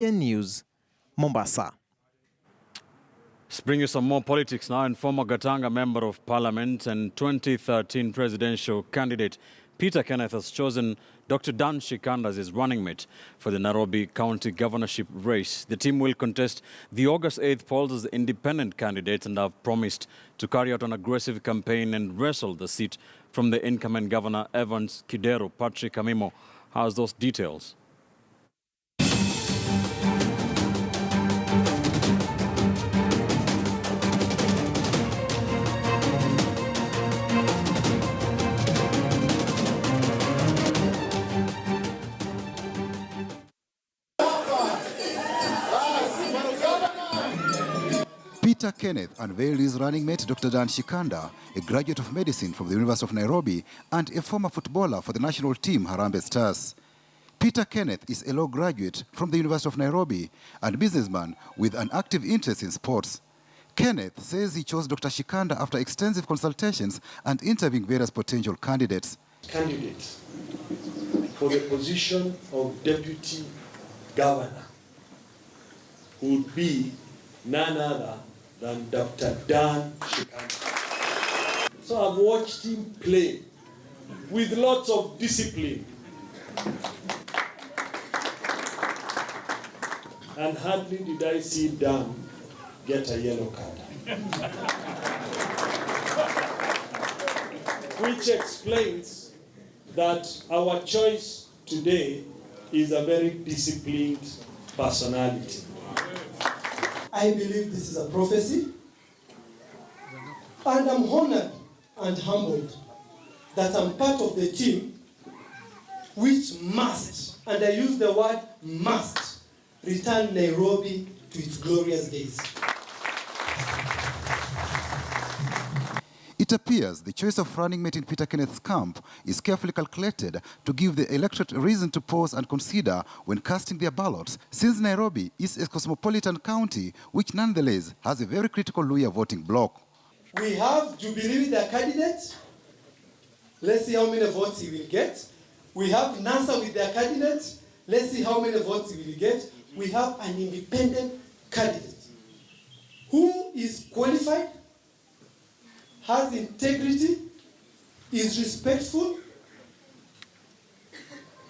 News, Mombasa. Let's bring you some more politics now. And former Gatanga Member of Parliament and 2013 presidential candidate Peter Kenneth has chosen Dr. Dan Shikanda as his running mate for the Nairobi County governorship race. The team will contest the August 8th polls as independent candidates and have promised to carry out an aggressive campaign and wrestle the seat from the incumbent Governor Evans Kidero. Patrick Amimo has those details. Peter Kenneth unveiled his running mate, Dr. Dan Shikanda, a graduate of medicine from the University of Nairobi and a former footballer for the national team Harambee Stars. Peter Kenneth is a law graduate from the University of Nairobi and businessman with an active interest in sports. Kenneth says he chose Dr. Shikanda after extensive consultations and interviewing various potential candidates. Candidates for the position of deputy governor would be none other than Dr. Dan Shikanda. So I've watched him play with lots of discipline. And hardly did I see Dan get a yellow card. Which explains that our choice today is a very disciplined personality. I believe this is a prophecy, and I'm honored and humbled that I'm part of the team which must, and I use the word must, return Nairobi to its glorious days. It appears the choice of running mate in Peter Kenneth's camp is carefully calculated to give the electorate a reason to pause and consider when casting their ballots, since Nairobi is a cosmopolitan county which nonetheless has a very critical Luhya voting bloc. We have Jubilee with their candidate. Let's see how many votes he will get. We have NASA with their candidate. Let's see how many votes he will get. We have an independent candidate who is qualified, has integrity, is respectful,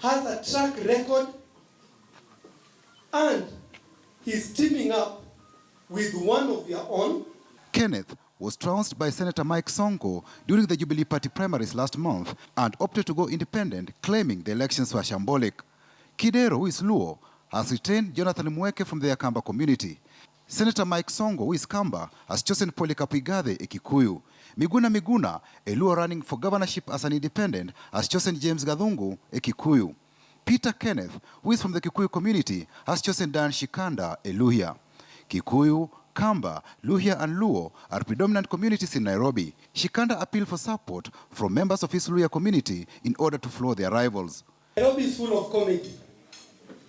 has a track record, and he's teaming up with one of their own. Kenneth was trounced by Senator Mike Sonko during the Jubilee Party primaries last month and opted to go independent, claiming the elections were shambolic. Kidero, who is Luo, has retained Jonathan Mweke from the Akamba community. Senator Mike Sonko, who is Kamba, has chosen Polycarp Igathe, a Kikuyu. Miguna, a Luo running for governorship as an independent, has chosen James Gathungu, a Kikuyu. Peter Kenneth, who is from the Kikuyu community, has chosen Dan Shikanda, a Luhya. Kikuyu, Kamba, Luhya and Luo are predominant communities in Nairobi. Shikanda appealed for support from members of his Luhya community in order to floor their rivals. Nairobi is full of comedy.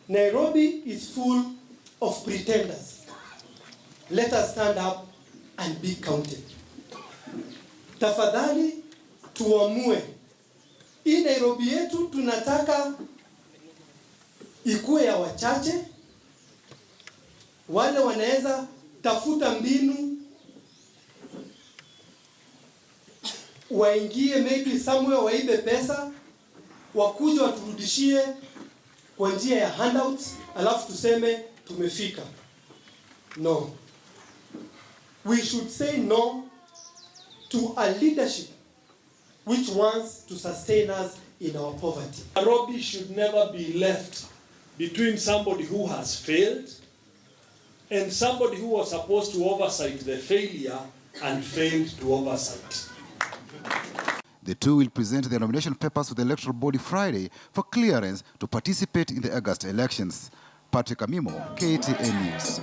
Nairobi is full of pretenders. Let us stand up and be counted. Tafadhali tuamue. Hii Nairobi yetu tunataka ikuwe ya wachache. Wale wanaweza tafuta mbinu waingie maybe somewhere waibe pesa, wakuje waturudishie kwa njia ya handouts, alafu tuseme tumefika. No. We should say no to a leadership which wants to sustain us in our poverty. Nairobi should never be left between somebody who has failed and somebody who was supposed to oversight the failure and failed to oversight. The two will present their nomination papers to the electoral body Friday for clearance to participate in the August elections. Patrick Amimo, KTN News.